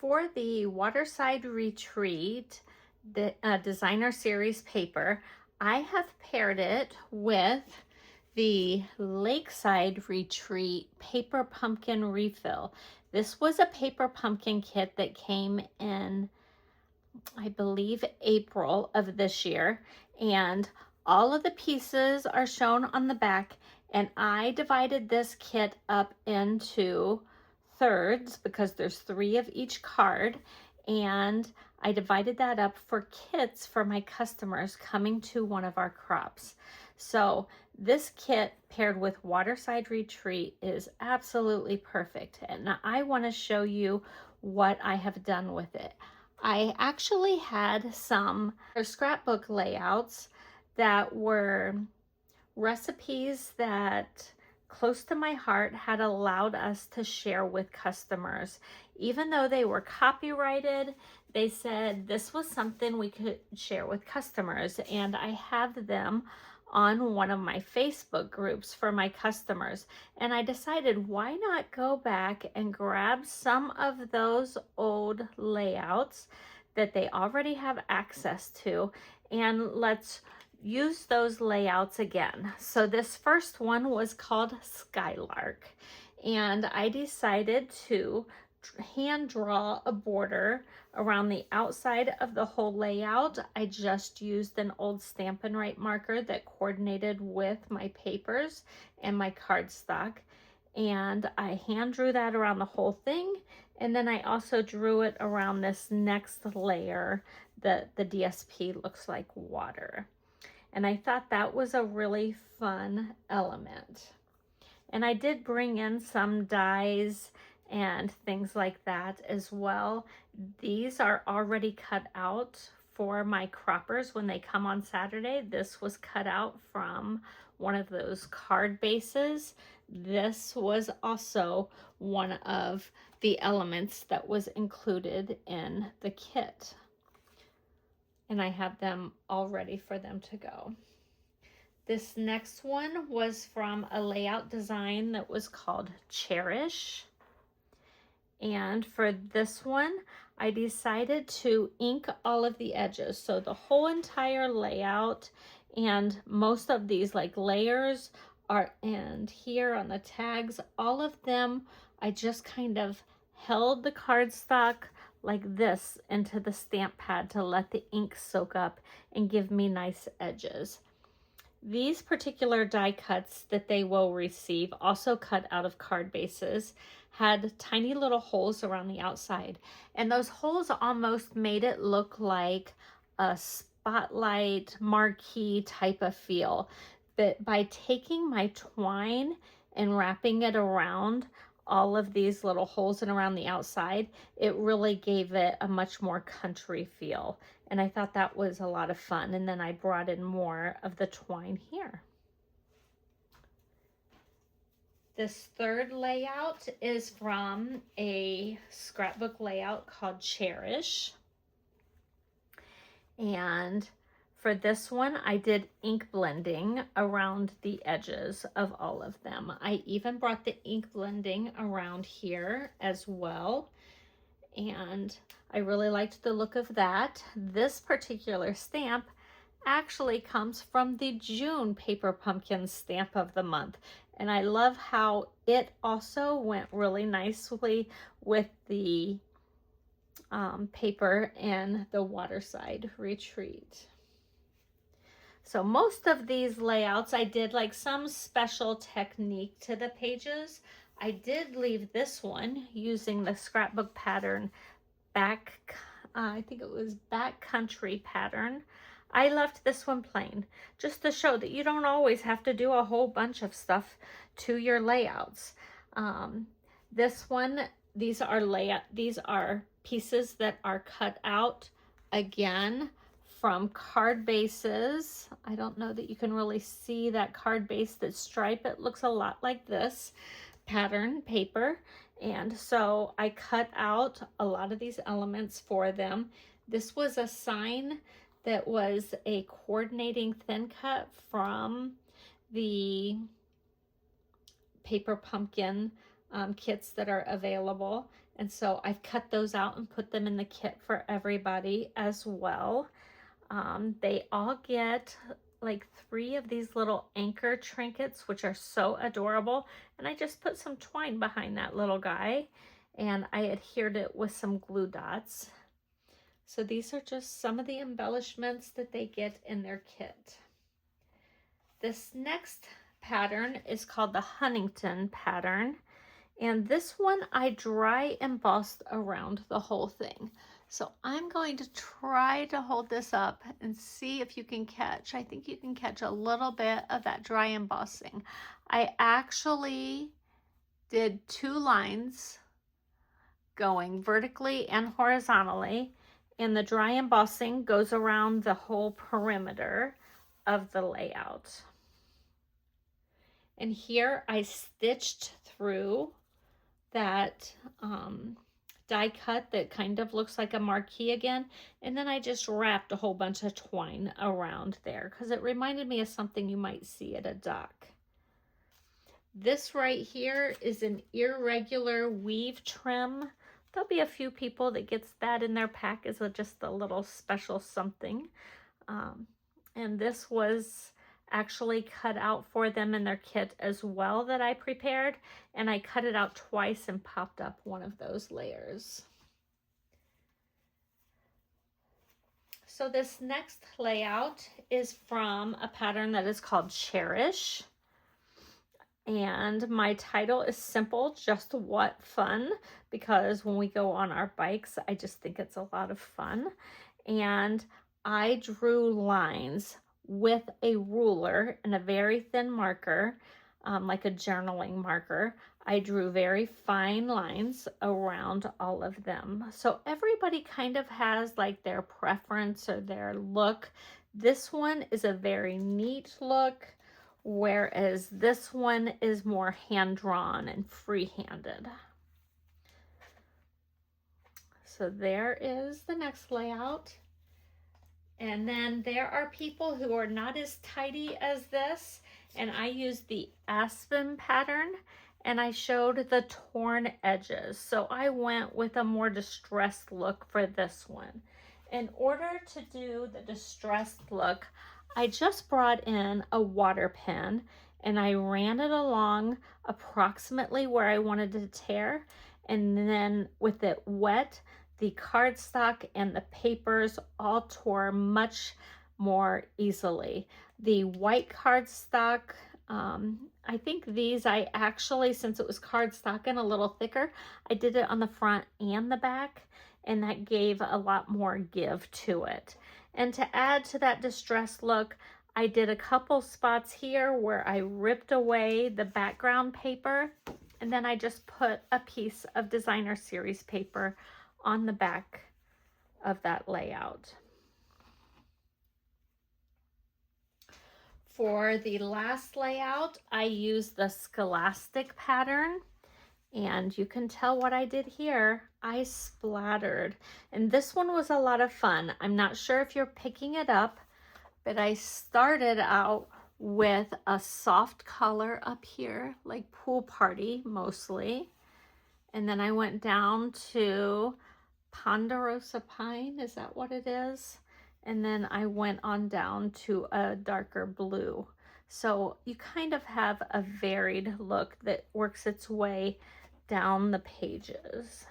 For the Waterside Retreat, the designer series paper, I have paired it with the Lakeside Retreat paper pumpkin refill. This was a paper pumpkin kit that came in, I believe, April of this year, and all of the pieces are shown on the back, and I divided this kit up into thirds because there's 3 of each card, and I divided that up for kits for my customers coming to one of our crops. So this kit paired with Waterside Retreat is absolutely perfect, and I want to show you what I have done with it. I actually had some scrapbook layouts that were recipes that close to my heart had allowed us to share with customers. Even though they were copyrighted, they said this was something we could share with customers, and I have them on one of my Facebook groups for my customers. And I decided, why not go back and grab some of those old layouts that they already have access to, and let's use those layouts again. So this first one was called Skylark, and I decided to hand draw a border around the outside of the whole layout. I just used an old Stampin' Up marker that coordinated with my papers and my cardstock, and I hand drew that around the whole thing. And then I also drew it around this next layer that the DSP looks like water. And I thought that was a really fun element. And I did bring in some dies and things like that as well. These are already cut out for my croppers when they come on Saturday. This was cut out from one of those card bases. This was also one of the elements that was included in the kit, and I have them all ready for them to go. This next one was from a layout design that was called Cherish. And for this one, I decided to ink all of the edges. So the whole entire layout and most of these like layers are, and here on the tags, all of them, I just kind of held the cardstock like this into the stamp pad to let the ink soak up and give me nice edges. These particular die cuts that they will receive, also cut out of card bases, had tiny little holes around the outside, and those holes almost made it look like a spotlight marquee type of feel. But by taking my twine and wrapping it around all of these little holes and around the outside, it really gave it a much more country feel. And I thought that was a lot of fun. And then I brought in more of the twine here. This third layout is from a scrapbook layout called Cherish. And for this one, I did ink blending around the edges of all of them. I even brought the ink blending around here as well, and I really liked the look of that. This particular stamp actually comes from the June Paper Pumpkin stamp of the month, and I love how it also went really nicely with the paper in the Waterside Retreat. So most of these layouts, I did like some special technique to the pages. I did leave this one using the scrapbook pattern I think it was backcountry pattern. I left this one plain just to show that you don't always have to do a whole bunch of stuff to your layouts. This one, these are pieces that are cut out again from card bases. I don't know that you can really see that card base, that stripe. It looks a lot like this pattern paper. And so I cut out a lot of these elements for them. This was a sign that was a coordinating thin cut from the paper pumpkin kits that are available. And so I've cut those out and put them in the kit for everybody as well. They all get like 3 of these little anchor trinkets, which are so adorable. And I just put some twine behind that little guy, and I adhered it with some glue dots. So these are just some of the embellishments that they get in their kit. This next pattern is called the Huntington pattern. And this one I dry embossed around the whole thing. So I'm going to try to hold this up and see if you can catch. I think you can catch a little bit of that dry embossing. I actually did 2 lines going vertically and horizontally, and the dry embossing goes around the whole perimeter of the layout. And here I stitched through that die cut that kind of looks like a marquee again, and then I just wrapped a whole bunch of twine around there because it reminded me of something you might see at a dock. This right here is an irregular weave trim. There'll be a few people that gets that in their pack as just a little special something. And this was actually cut out for them in their kit as well that I prepared, and I cut it out twice and popped up one of those layers. So this next layout is from a pattern that is called Cherish, and my title is simple, just what fun, because when we go on our bikes I just think it's a lot of fun. And I drew lines with a ruler and a very thin marker, like a journaling marker. I drew very fine lines around all of them. So everybody kind of has like their preference or their look. This one is a very neat look, whereas this one is more hand-drawn and free-handed. So there is the next layout. And then there are people who are not as tidy as this, and I used the Aspen pattern, and I showed the torn edges. So I went with a more distressed look for this one. In order to do the distressed look, I just brought in a water pen and I ran it along approximately where I wanted to tear, and then with it wet, the cardstock and the papers all tore much more easily. The white cardstock, I think these I actually, since it was cardstock and a little thicker, I did it on the front and the back, and that gave a lot more give to it. And to add to that distressed look, I did a couple spots here where I ripped away the background paper, and then I just put a piece of designer series paper on the back of that layout. For the last layout, I used the Scholastic pattern, and you can tell what I did here. I splattered, and this one was a lot of fun. I'm not sure if you're picking it up, but I started out with a soft color up here, like Pool Party mostly, and then I went down to Ponderosa Pine, is that what it is? And then I went on down to a darker blue. So you kind of have a varied look that works its way down the pages.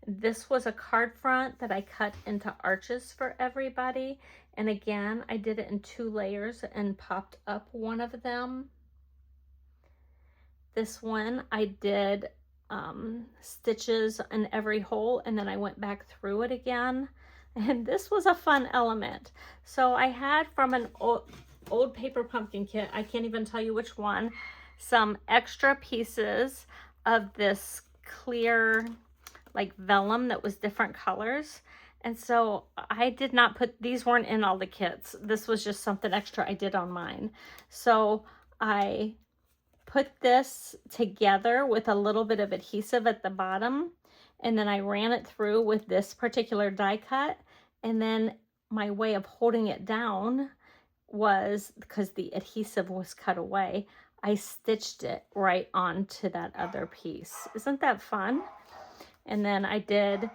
This was a card front that I cut into arches for everybody. And again, I did it in 2 layers and popped up one of them. This one I did stitches in every hole, and then I went back through it again, and this was a fun element. So I had from an old paper pumpkin kit, I can't even tell you which one, some extra pieces of this clear like vellum that was different colors, and so I did not put, these weren't in all the kits, this was just something extra I did on mine. So I put this together with a little bit of adhesive at the bottom, and then I ran it through with this particular die cut, and then my way of holding it down was, because the adhesive was cut away, I stitched it right onto that other piece. Isn't that fun? And then I did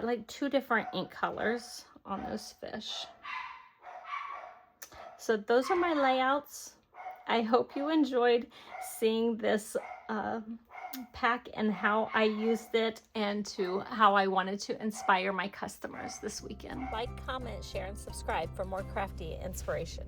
like 2 different ink colors on those fish. So those are my layouts. I hope you enjoyed seeing this pack and how I used it and to how I wanted to inspire my customers this weekend. Like, comment, share, and subscribe for more crafty inspiration.